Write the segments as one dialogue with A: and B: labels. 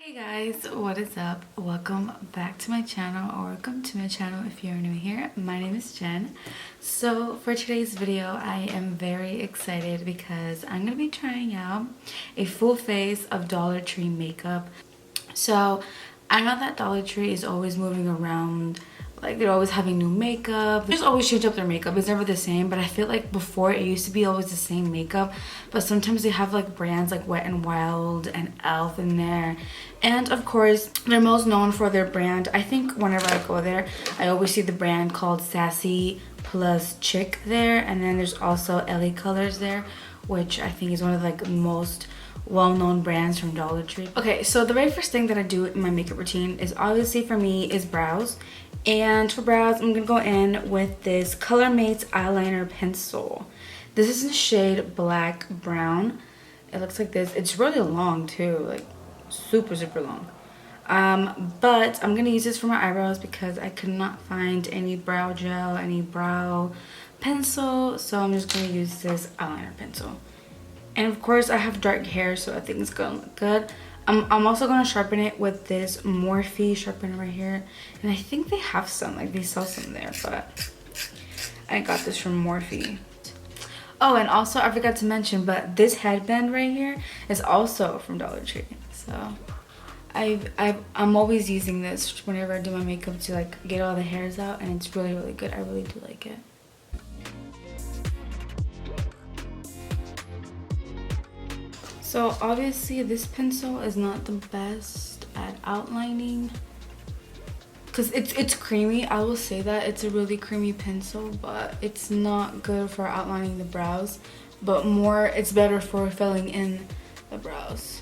A: Hey guys, what is up? Welcome back to my channel, or welcome to my channel if you're new here. My name is Jen. So for today's video, I am very excited because I'm going to be trying out a full face of Dollar Tree makeup. So I know that Dollar Tree is always moving around, like they're always having new makeup. They just always change up their makeup. It's never the same, but I feel like before it used to be always the same makeup, but sometimes they have like brands like Wet n Wild and Elf in there. And of course, they're most known for their brand. I think whenever I go there, I always see the brand called Sassy Plus Chick there, and then there's also LA Colors there, which I think is one of like most well-known brands from Dollar Tree. Okay, so the very first thing that I do in my makeup routine is obviously for me is brows. And for brows, I'm gonna go in with this Color Mates eyeliner pencil. This is in the shade Black Brown. It looks like this. It's really long too, like super long. But I'm gonna use this for my eyebrows because I could not find any brow gel, any brow pencil, so I'm just gonna use this eyeliner pencil. And of course I have dark hair, so I think it's gonna look good. I'm also gonna sharpen it with this Morphe sharpener right here, and I think they have some, like they sell some there, but I got this from Morphe. Oh, and also I forgot to mention, but this headband right here is also from Dollar Tree. So I'm always using this whenever I do my makeup to like get all the hairs out, and it's really good. I really do like it. So obviously this pencil is not the best at outlining because it's creamy. I will say that it's a really creamy pencil, but it's not good for outlining the brows, but it's better for filling in the brows.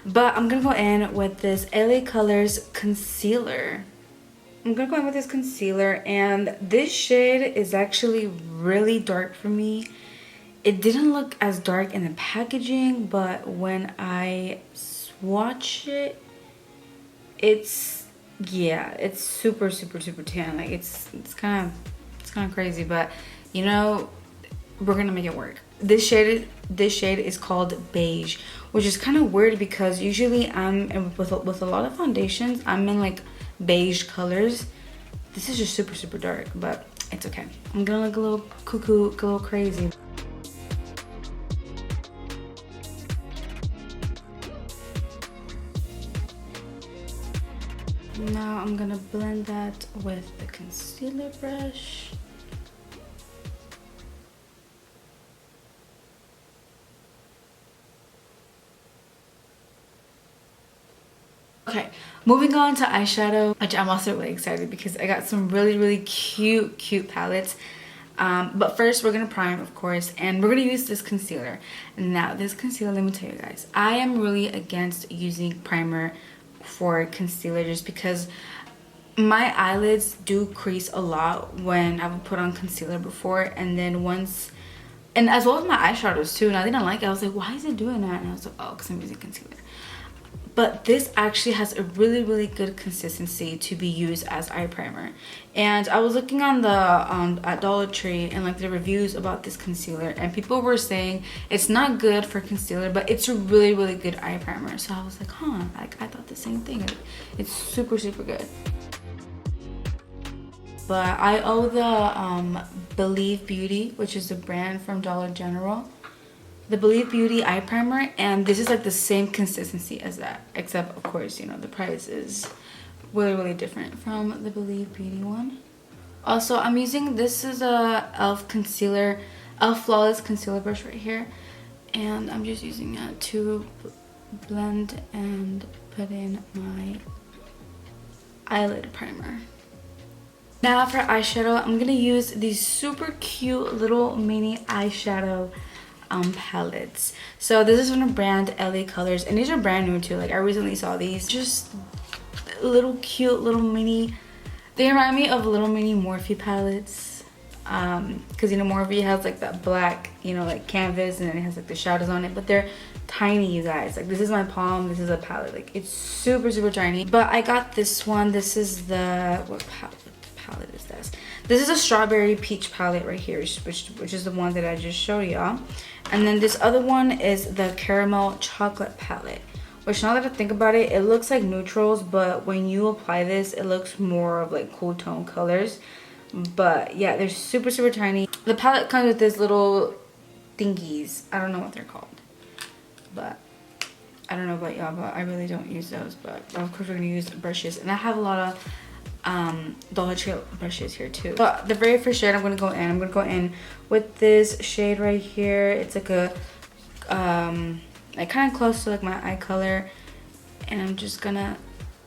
A: But I'm gonna go in with this LA Colors concealer. I'm gonna go in with this concealer, and this shade is actually really dark for me. It didn't look as dark in the packaging, but when I swatch it, it's super tan. Like it's kind of crazy, but you know, we're gonna make it work. This shade is called beige, which is kind of weird because usually with a lot of foundations I'm in like beige colors. This is just super dark, but it's okay. I'm gonna look a little cuckoo, a little crazy. Now I'm gonna blend that with the concealer brush. Okay, moving on to eyeshadow, which I'm also really excited because I got some really cute palettes. But first we're gonna prime, of course, and we're gonna use this concealer. Now this concealer, let me tell you guys, I am really against using primer for concealer just because my eyelids do crease a lot when I would put on concealer before, and then and as well as my eyeshadows too, and I didn't like it. I was like, why is it doing that? And I was like, oh, because I'm using concealer. But this actually has a really good consistency to be used as eye primer. And I was looking on the at Dollar Tree and like the reviews about this concealer, and people were saying it's not good for concealer, but it's a really good eye primer. So I was like, huh, like I thought the same thing. It's super good. But I owe the Believe Beauty, which is a brand from Dollar General, the Believe Beauty eye primer, and this is like the same consistency as that, except of course, you know, the price is really different from the Believe Beauty one. Also, I'm using, this is a Elf Flawless concealer brush right here, and I'm just using it to blend and put in my eyelid primer. Now for eyeshadow, I'm gonna use these super cute little mini eyeshadow palettes. So this is from the brand LA Colors, and these are brand new too. Like I recently saw these, just little cute little mini, they remind me of little mini Morphe palettes, because you know Morphe has like that black, you know, like canvas, and then it has like the shadows on it, but they're tiny, you guys. Like this is my palm, this is a palette, like it's super tiny. But I got this one. This is the, what palette is this? This is a strawberry peach palette right here, which is the one that I just showed y'all. And then this other one is the caramel chocolate palette, which now that I think about it, it looks like neutrals, but when you apply this, it looks more of like cool tone colors. But yeah, they're super, super tiny. The palette comes with this little thingies. I don't know what they're called, but I don't know about y'all, but I really don't use those. But of course we're gonna use brushes, and I have a lot of Dollar Tree brushes here too. So the very first shade I'm gonna go in with this shade right here. It's like a like kind of close to like my eye color, and I'm just gonna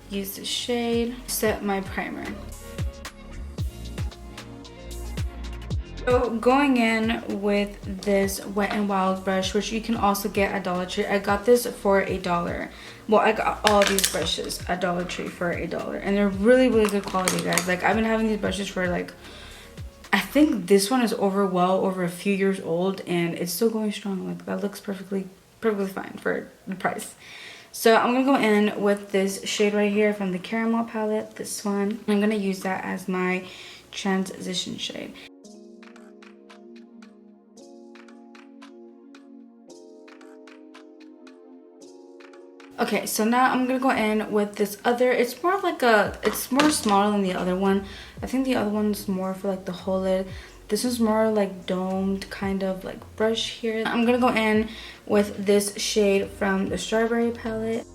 A: use this shade, set my primer. So going in with this Wet n Wild brush, which you can also get at Dollar Tree. I got this for $1. Well, I got all these brushes at Dollar Tree for $1, and they're really, really good quality, guys. Like, I've been having these brushes for like, I think this one is well over a few years old, and it's still going strong. Like, that looks perfectly fine for the price. So I'm gonna go in with this shade right here from the Caramel palette, this one. I'm gonna use that as my transition shade. Okay, so now I'm gonna go in with this other, it's more smaller than the other one. I think the other one's more for like the whole lid. This one's more like domed kind of like brush here. I'm gonna go in with this shade from the Strawberry palette.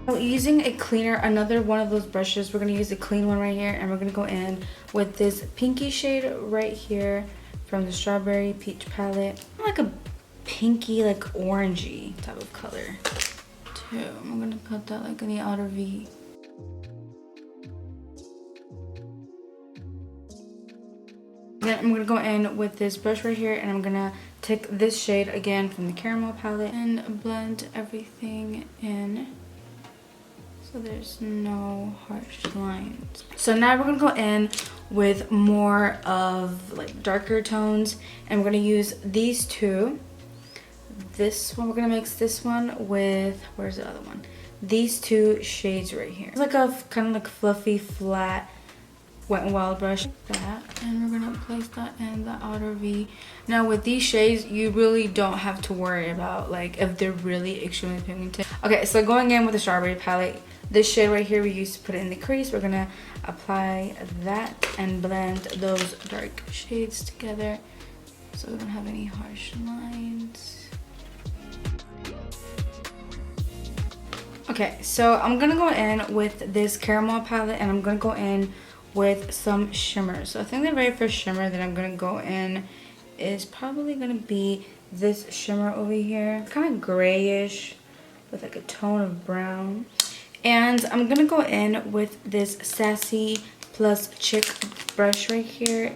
A: So using a cleaner, another one of those brushes, we're gonna use a clean one right here, and we're gonna go in with this pinky shade right here from the Strawberry Peach palette. Like a pinky, like orangey type of color too. I'm gonna put that like in the outer V. Then I'm gonna go in with this brush right here, and I'm gonna take this shade again from the Caramel palette and blend everything in, so there's no harsh lines. So now we're gonna go in with more of like darker tones, and we're gonna use these two. This one, we're gonna mix this one with, where's the other one? These two shades right here. It's like a kind of like fluffy, flat Wet n Wild brush, like that, and we're gonna place that in the outer V. Now with these shades, you really don't have to worry about like if they're really extremely pigmented. Okay, so going in with the Strawberry palette, this shade right here we used to put it in the crease. We're gonna apply that and blend those dark shades together so we don't have any harsh lines. Okay, so I'm gonna go in with this Caramel palette, and I'm gonna go in with some shimmers. So I think the very first shimmer that I'm gonna go in is probably gonna be this shimmer over here. Kind of grayish with like a tone of brown. And I'm gonna go in with this Sassy Plus Chick brush right here.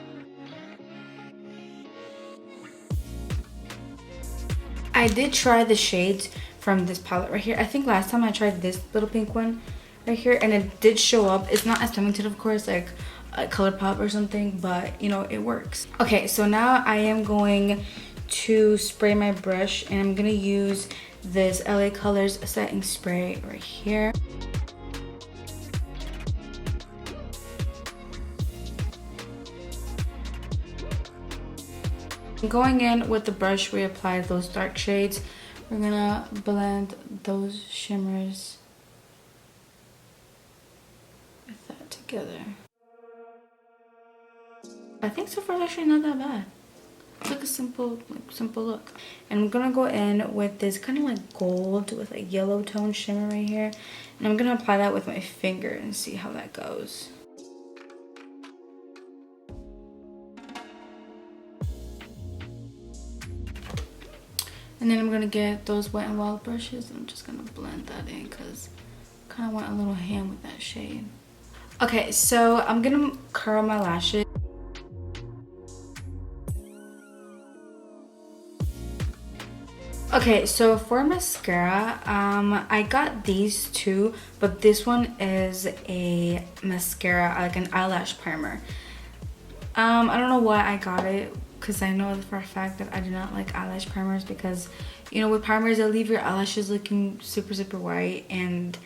A: I did try the shades from this palette right here. I think last time I tried this little pink one right here, and it did show up. It's not as pigmented, of course, like a ColourPop or something, but you know, it works. Okay, so now I am going to spray my brush, and I'm gonna use this LA Colors setting spray right here. Going in with the brush, we applied those dark shades. We're gonna blend those shimmers with that together. I think so far it's actually not that bad. It's like a simple look. And I'm gonna go in with this kind of like gold with a yellow tone shimmer right here, and I'm gonna apply that with my finger and see how that goes. And then I'm gonna get those Wet n Wild brushes. I'm just gonna blend that in because I kind of went a little ham with that shade. Okay, so I'm gonna curl my lashes. Okay, so for mascara, I got these two, but this one is a mascara, like an eyelash primer. I don't know why I got it, because I know for a fact that I do not like eyelash primers, because you know, with primers they leave your eyelashes looking super white, and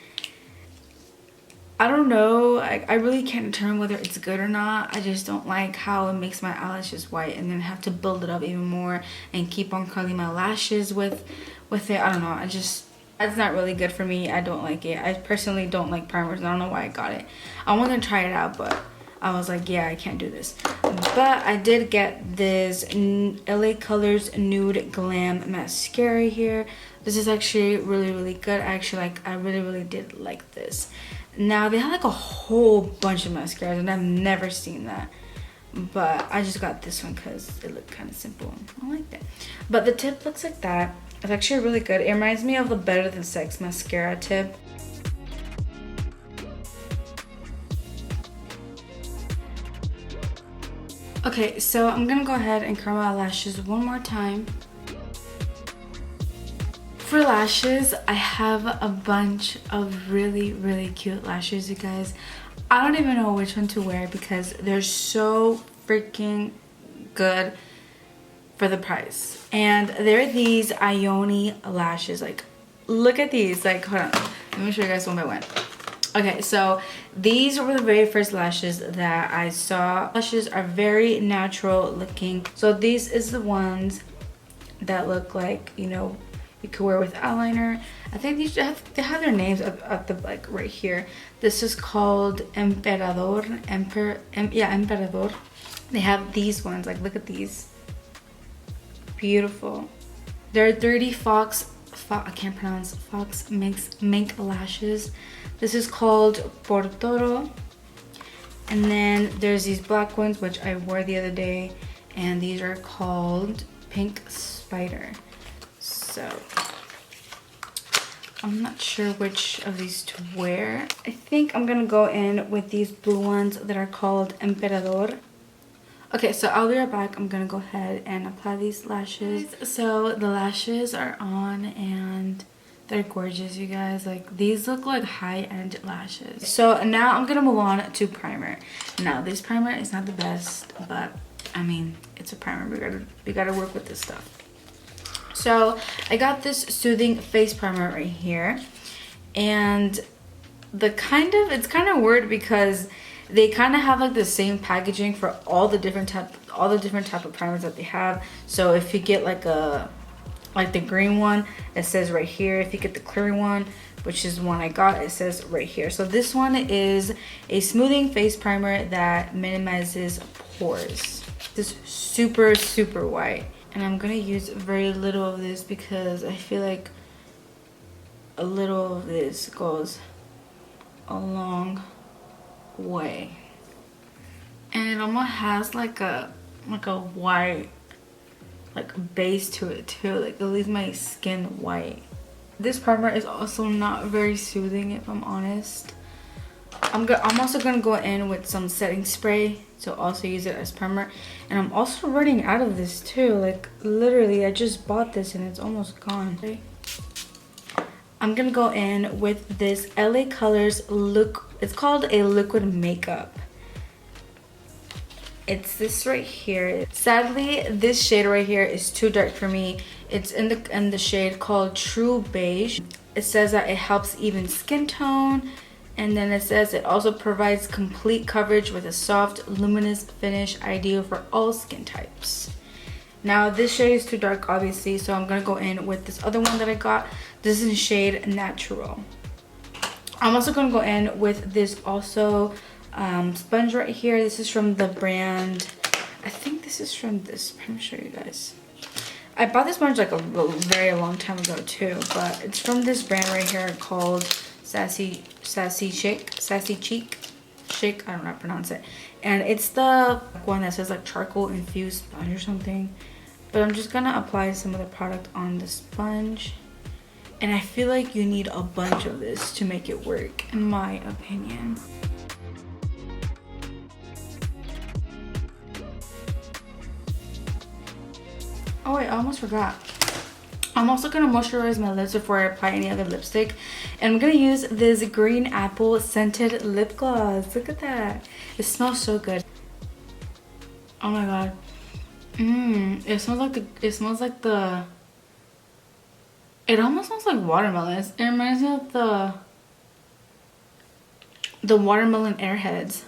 A: I don't know. I really can't determine whether it's good or not. I just don't like how it makes my eyelashes white and then have to build it up even more and keep on curling my lashes with it. I don't know. It's not really good for me. I don't like it. I personally don't like primers. I don't know why I got it. I wanted to try it out, but I was like, yeah, I can't do this. But I did get this LA Colors Nude Glam Mascara here. This is actually really, really good. I really, really did like this. Now, they have like a whole bunch of mascaras, and I've never seen that. But I just got this one because it looked kind of simple. I liked it. But the tip looks like that. It's actually really good. It reminds me of the Better Than Sex mascara tip. Okay, so I'm gonna go ahead and curl my lashes one more time. For lashes, I have a bunch of really, really cute lashes, you guys. I don't even know which one to wear because they're so freaking good for the price. And they're these Ioni lashes. Like, look at these. Like, hold on. Let me show you guys one by one. Okay, so these were the very first lashes that I saw. Lashes are very natural looking. So these is the ones that look like, you know, you could wear with eyeliner. I think they have their names at the, like, right here. This is called Emperador. Emperador. They have these ones. Like, look at these. Beautiful. They're 30 I can't pronounce, Fox mink lashes. This is called Portoro. And then there's these black ones, which I wore the other day. And these are called Pink Spider. So I'm not sure which of these to wear. I think I'm gonna go in with these blue ones that are called Emperador. Okay, so I'll be right back. I'm gonna go ahead and apply these lashes. So the lashes are on and they're gorgeous, you guys. Like, these look like high-end lashes. So now I'm gonna move on to primer. Now, this primer is not the best, but I mean, it's a primer. We gotta work with this stuff. So I got this Soothing Face Primer right here, and it's kind of weird because they kind of have like the same packaging for all the different type of primers that they have. So if you get like the green one, it says right here. If you get the clear one, which is the one I got, it says right here. So this one is a smoothing face primer that minimizes pores. This is super, super white. And I'm gonna use very little of this because I feel like a little of this goes a long way. And it almost has like a white like base to it too. Like, it leaves my skin white. This primer is also not very soothing, if I'm honest. I'm also gonna go in with some setting spray to also use it as primer. And I'm also running out of this too. Like, literally, I just bought this and it's almost gone. Okay. I'm gonna go in with this LA Colors it's called a liquid makeup. It's this right here. Sadly, this shade right here is too dark for me. It's in the shade called True Beige. It says that it helps even skin tone. And then it says it also provides complete coverage with a soft, luminous finish, ideal for all skin types. Now, this shade is too dark, obviously, so I'm gonna go in with this other one that I got. This is in shade Natural. I'm also gonna go in with this also sponge right here. This is from the brand, I think this is from this, I'm gonna show you guys. I bought this sponge like a very long time ago too, but it's from this brand right here called Sassy Cheek, I don't know how to pronounce it. And it's the one that says like charcoal infused sponge or something. But I'm just gonna apply some of the product on the sponge. And I feel like you need a bunch of this to make it work, in my opinion. Oh wait, I almost forgot. I'm also gonna moisturize my lips before I apply any other lipstick. And I'm gonna use this Green Apple Scented Lip Gloss. Look at that. It smells so good. Oh my god. It smells like the it almost smells like watermelon. It reminds me of the Watermelon Airheads.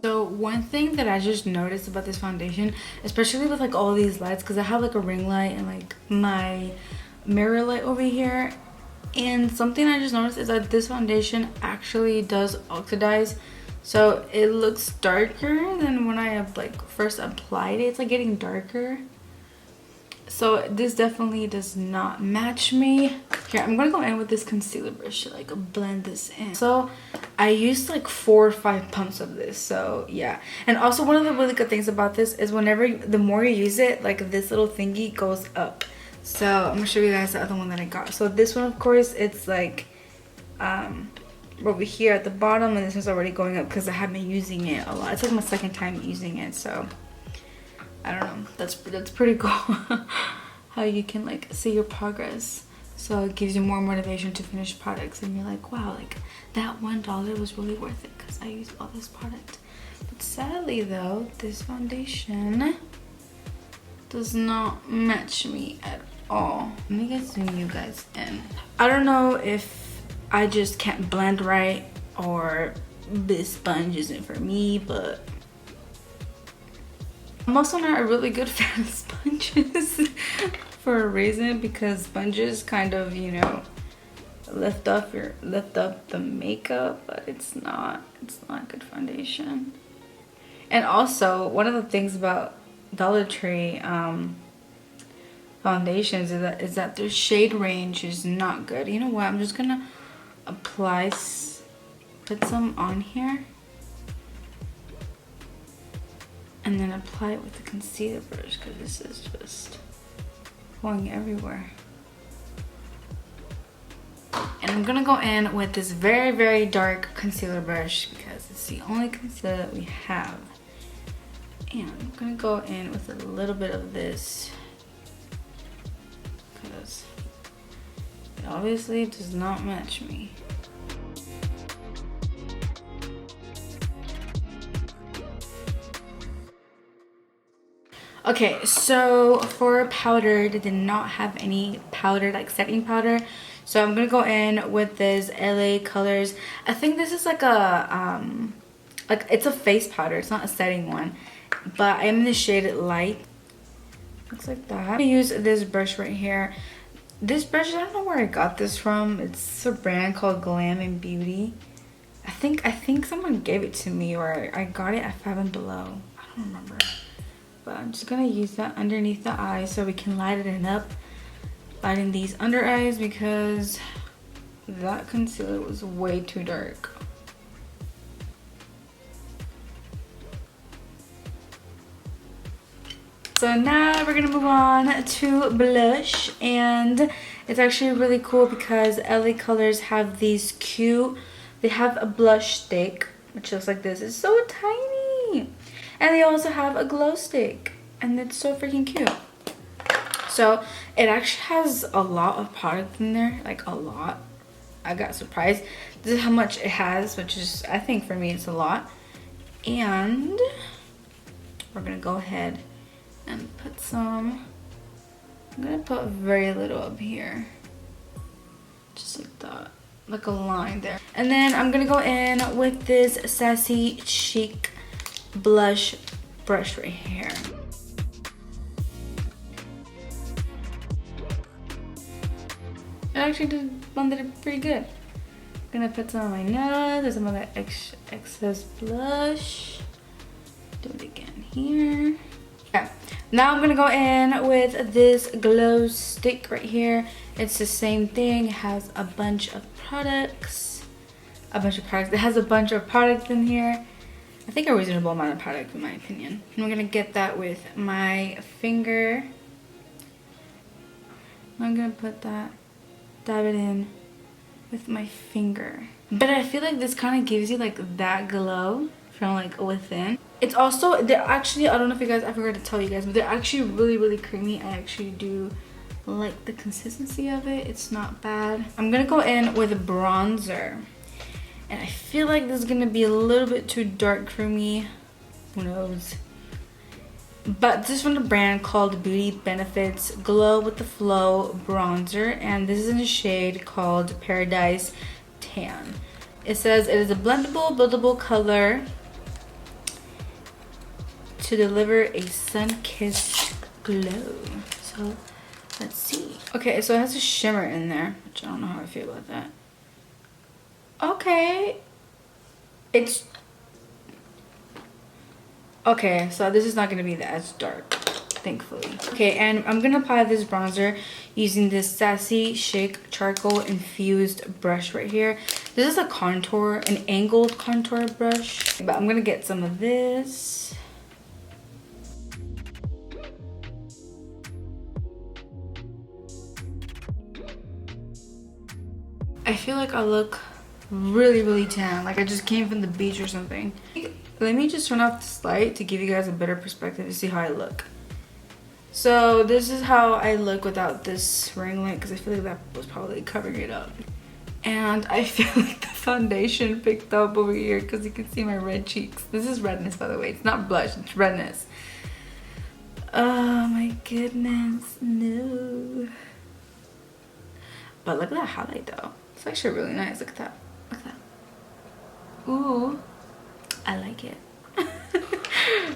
A: So one thing that I just noticed about this foundation, especially with like all these lights, because I have like a ring light and like my mirror light over here, and something I just noticed is that this foundation actually does oxidize, so it looks darker than when I like first applied it. It's like getting darker. So this definitely does not match me. Here, I'm gonna go in with this concealer brush to like blend this in. So I used like 4 or 5 pumps of this, so yeah. And also one of the really good things about this is the more you use it, like this little thingy goes up. So I'm gonna show you guys the other one that I got. So this one, of course, it's like over here at the bottom, and this one's already going up because I have been using it a lot. It's like my second time using it, so I don't know, that's pretty cool. How you can like see your progress, so it gives you more motivation to finish products, and you're like, wow, like that $1 was really worth it because I used all this product. But sadly though, this foundation does not match me at all. Let me get zoom you guys in. I don't know if I just can't blend right or this sponge isn't for me, but I'm also not a really good fan of sponges for a reason, because sponges kind of, you know, lift up the makeup, but it's not good foundation. And also one of the things about Dollar Tree foundations is that their shade range is not good. You know what? I'm just gonna put some on here, and then apply it with the concealer brush, because this is just going everywhere. And I'm gonna go in with this very, very dark concealer brush because it's the only concealer that we have. And I'm gonna go in with a little bit of this because it obviously does not match me. Okay, so for powder, they did not have any powder, like setting powder. So I'm gonna go in with this LA Colors. I think this is like a, like it's a face powder. It's not a setting one, but I'm in the shade Light. Looks like that. I'm gonna use this brush right here. This brush, I don't know where I got this from. It's a brand called Glam and Beauty. I think someone gave it to me, or I got it at Five Below. I don't remember. But I'm just gonna use that underneath the eye so we can lighten it up. Lighten these under eyes because that concealer was way too dark. So now we're gonna move on to blush, and it's actually really cool because LA Colors have these cute, they have a blush stick which looks like this. It's so tiny. And they also have a glow stick, and it's so freaking cute. So it actually has a lot of product in there, like a lot. I got surprised. This is how much it has, which is, I think for me, it's a lot. And we're gonna go ahead and put some, I'm gonna put very little up here. Just like that, like a line there. And then I'm gonna go in with this Sassy Chic blush brush right here. It actually did blended it pretty good. I'm gonna put some on my nose. There's some other excess blush. Do it again here. Okay. Now I'm gonna go in with this glow stick right here. It's the same thing. It has a bunch of products. It has a bunch of products in here. I think a reasonable amount of product in my opinion. I'm gonna get that with my finger. I'm gonna put that, dab it in, with my finger. But I feel like this kind of gives you like that glow from like within. It's also, they're actually, I don't know if you guys, I forgot to tell you guys, but they're actually really creamy. I actually do like the consistency of it. It's not bad. I'm gonna go in with a bronzer, and I feel like this is gonna be a little bit too dark for me. Who knows? But this is from the brand called Beauty Benefits Glow with the Flow bronzer, and this is in a shade called Paradise Tan. It says it is a blendable, buildable color to deliver a sun-kissed glow. So let's see. Okay, so it has a shimmer in there, which I don't know how I feel about that. Okay, it's okay, so this is not gonna be as dark, thankfully. Okay, and I'm gonna apply this bronzer using this Sassy Chic Charcoal Infused brush right here. This is a contour, an angled contour brush, but I'm gonna get some of this. I feel like I look really tan, like I just came from the beach or something. Let me just turn off this light to give you guys a better perspective to see how I look. So this is how I look without this ring light, because I feel like that was probably covering it up. And I feel like the foundation picked up over here because you can see my red cheeks. This is redness, by the way. It's not blush, it's redness. Oh my goodness, no. But look at that highlight though. It's actually really nice. Look at that. Look at that. Ooh, I like it.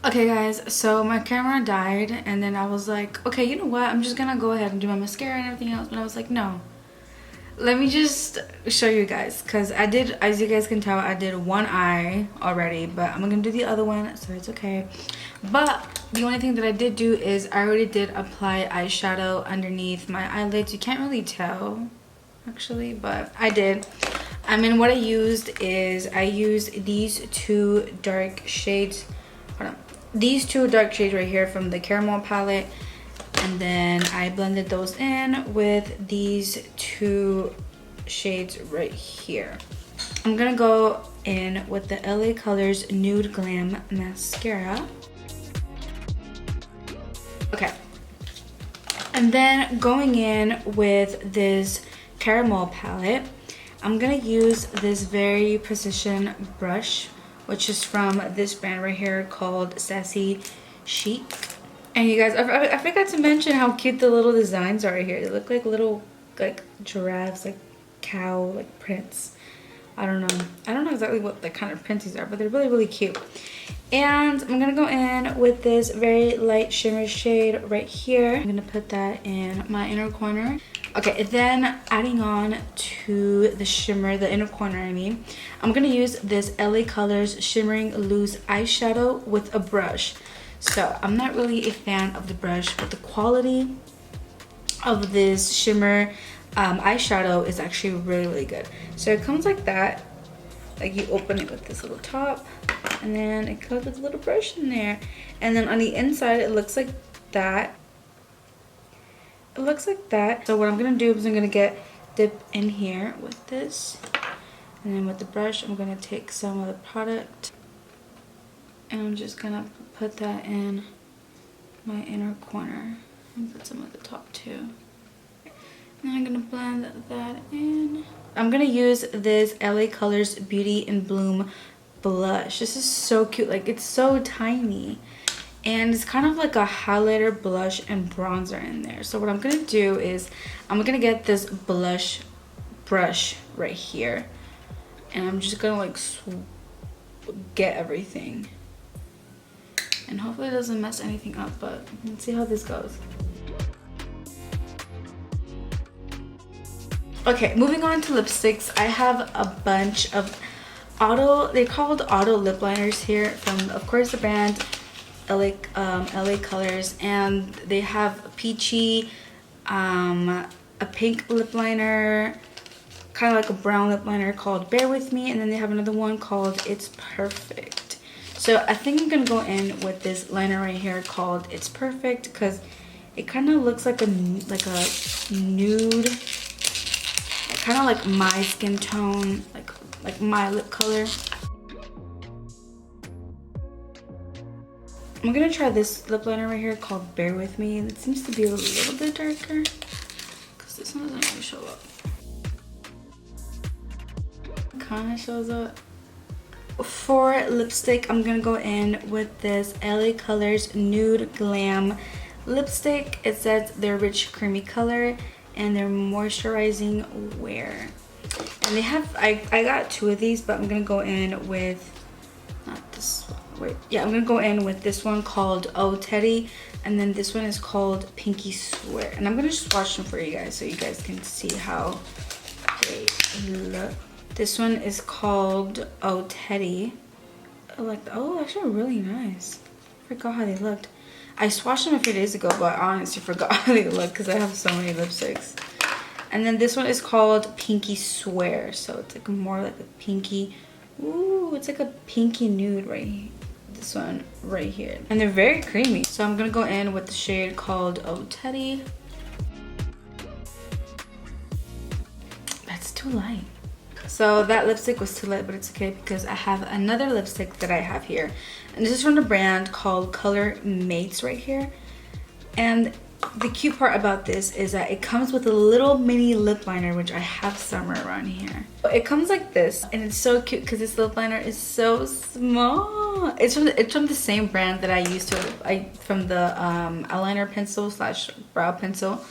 A: Okay guys, so my camera died, and then I was like, okay, you know what, I'm just gonna go ahead and do my mascara and everything else. But I was like, no, let me just show you guys, because I did, as you guys can tell, I did one eye already, but I'm gonna do the other one, so it's okay. But the only thing that I did do is I already did apply eyeshadow underneath my eyelids. You can't really tell actually, but I did. I mean, what I used is I used these two dark shades. Hold on. These two dark shades right here from the caramel palette, and then I blended those in with these two shades right here. I'm gonna go in with the LA Colors Nude Glam Mascara. Okay, and then going in with this caramel palette, I'm gonna use this very precision brush, which is from this brand right here called Sassy Chic. And you guys, I forgot to mention how cute the little designs are right here. They look like little like giraffes, like cow, like prints. I don't know exactly what the kind of prints these are, but they're really cute. And I'm gonna go in with this very light shimmer shade right here. I'm gonna put that in my inner corner. Okay, then adding on to the shimmer, the inner corner I mean, I'm gonna use this LA Colors Shimmering Loose Eyeshadow with a brush. So I'm not really a fan of the brush, but the quality of this shimmer eyeshadow is actually really good. So it comes like that, like you open it with this little top, and then it comes with a little brush in there, and then on the inside it looks like that. It looks like that. So what I'm gonna do is I'm gonna dip in here with this, and then with the brush I'm gonna take some of the product, and I'm just gonna put that in my inner corner and put some at the top too. And I'm gonna blend that in. I'm gonna use this LA Colors Beauty in Bloom blush. This is so cute, like it's so tiny, and it's kind of like a highlighter, blush, and bronzer in there. So what I'm gonna do is I'm gonna get this blush brush right here, and I'm just gonna like get everything, and hopefully it doesn't mess anything up, but let's see how this goes. Okay, moving on to lipsticks. I have a bunch of they're called auto lip liners here from, of course, the brand LA Colors, and they have peachy, a pink lip liner, kind of like a brown lip liner called Bear With Me, and then they have another one called It's Perfect. So I think I'm gonna go in with this liner right here called It's Perfect, because it kind of looks like a nude, kind of like my skin tone, like my lip color. I'm gonna try this lip liner right here called Bear With Me. It seems to be a little bit darker because this one doesn't really show up. Kind of shows up. For lipstick, I'm gonna go in with this LA Colors Nude Glam lipstick. It says they're rich creamy color and they're moisturizing wear. And they have, I got 2 of these, but I'm gonna go in with, not this one. Wait, yeah, I'm gonna go in with this one called Oh Teddy, and then this one is called Pinky Swear. And I'm gonna just swatch them for you guys so you guys can see how they look. This one is called Oh Teddy. I like that. Oh, actually really nice. I forgot how they looked. I swatched them a few days ago, but I honestly forgot how they look because I have so many lipsticks. And then this one is called Pinky Swear. So it's like more like a pinky. Ooh, it's like a pinky nude right here. This one right here. And they're very creamy. So I'm gonna go in with the shade called Oh Teddy. That's too light. So that lipstick was too light, but it's okay because I have another lipstick that I have here. And this is from the brand called Color Mates right here. And the cute part about this is that it comes with a little mini lip liner, which I have somewhere around here. It comes like this, and it's so cute because this lip liner is so small. It's from the same brand that I used to, from the eyeliner pencil slash brow pencil.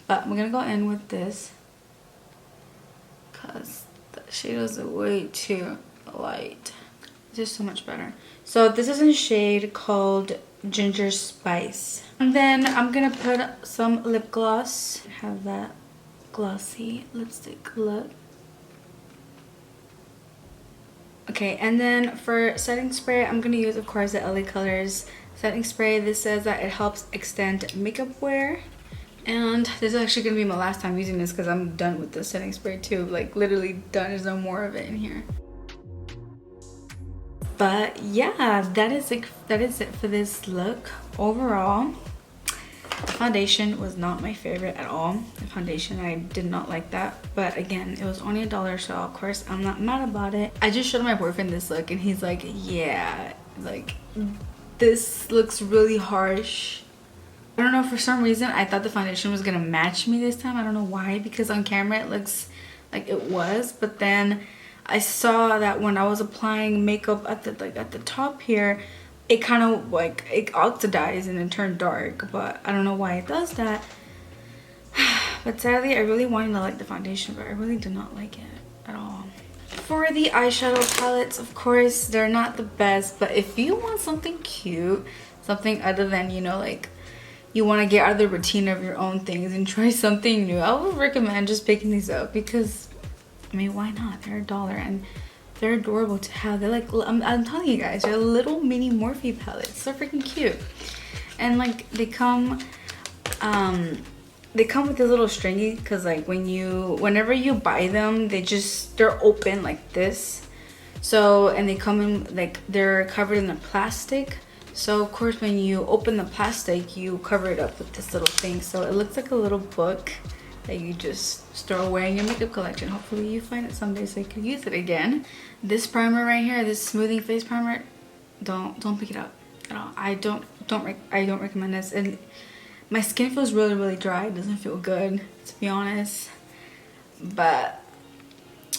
A: But I'm gonna go in with this because the shadows are way too light. This is so much better. So this is in a shade called Ginger Spice. And then I'm gonna put some lip gloss. Have that glossy lipstick look. Okay, and then for setting spray, I'm gonna use, of course, the LA Colors setting spray. This says that it helps extend makeup wear. And this is actually gonna be my last time using this because I'm done with the setting spray too. Like literally done. There's no more of it in here. But yeah, that is it for this look. Overall, the foundation was not my favorite at all. The foundation, I did not like that. But again, it was only $1, so of course I'm not mad about it. I just showed my boyfriend this look and he's like, yeah, like this looks really harsh. I don't know, for some reason I thought the foundation was gonna match me this time. I don't know why, because on camera it looks like it was, but then I saw that when I was applying makeup at the top here, it kind of like it oxidized and it turned dark, but I don't know why it does that. But sadly, I really wanted to like the foundation, but I really did not like it at all. For the eyeshadow palettes, of course, they're not the best, but if you want something cute, something other than, you know, like you want to get out of the routine of your own things and try something new, I would recommend just picking these up because, I mean, why not? They're $1 and they're adorable to have. They're like, I'm telling you guys, they're little mini Morphe palettes. So freaking cute. And like they come with this little stringy, because like whenever you buy them, they're open like this. So, and they come in like they're covered in the plastic. So of course when you open the plastic, you cover it up with this little thing. So it looks like a little book that you just store away in your makeup collection. Hopefully you find it someday so you can use it again. This primer right here, this smoothing face primer, don't pick it up at all. I don't recommend this. And my skin feels really dry. It doesn't feel good, to be honest. But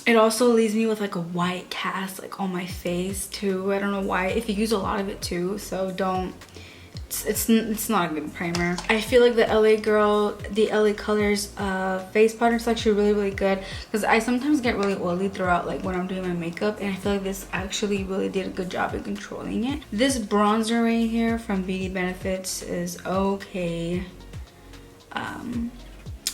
A: it also leaves me with like a white cast like on my face too. I don't know why. If you use a lot of it too, so don't. It's not a good primer. I feel like the LA Colors face powder is actually really good, because I sometimes get really oily throughout like when I'm doing my makeup, and I feel like this actually really did a good job at controlling it. This bronzer right here from Beauty Benefits is okay.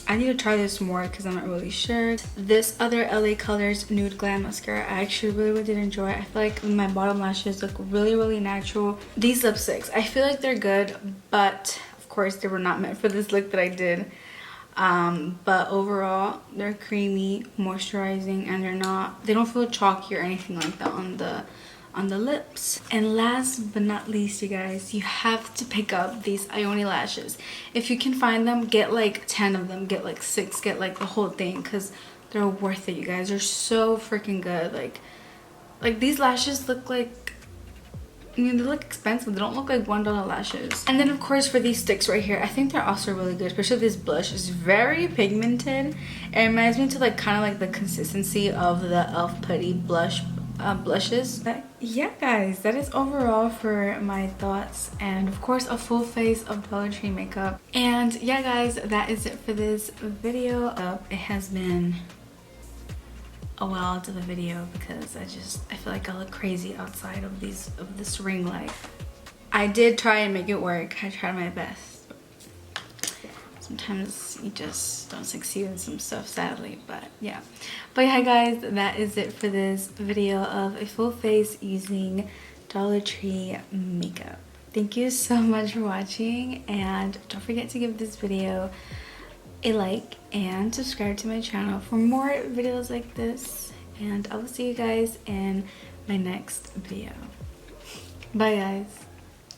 A: I need to try this more because I'm not really sure. This other LA Colors Nude Glam Mascara, I actually really did enjoy. I feel like my bottom lashes look really natural. These lipsticks, I feel like they're good, but of course they were not meant for this look that I did. But overall, they're creamy, moisturizing, and they don't feel chalky or anything like that on the lips. And last but not least, you guys, you have to pick up these Ioni lashes. If you can find them, get like 10 of them, get like 6, get like the whole thing, because they're worth it, you guys. They're so freaking good. Like these lashes look like, I mean, they look expensive. They don't look like $1 lashes. And then of course for these sticks right here, I think they're also really good, especially this blush. It's very pigmented. It reminds me to like kind of like the consistency of the e.l.f. Putty blushes. But yeah guys, that is overall for my thoughts, and of course a full face of Dollar Tree makeup. And yeah guys, that is it for this video. It has been a while to the video because I feel like I look crazy outside of this ring light. I did try and make it work. I tried my best. Sometimes you just don't succeed in some stuff, sadly, but yeah. But yeah guys, that is it for this video of a full face using Dollar Tree makeup. Thank you so much for watching, and don't forget to give this video a like and subscribe to my channel for more videos like this, and I will see you guys in my next video. Bye guys.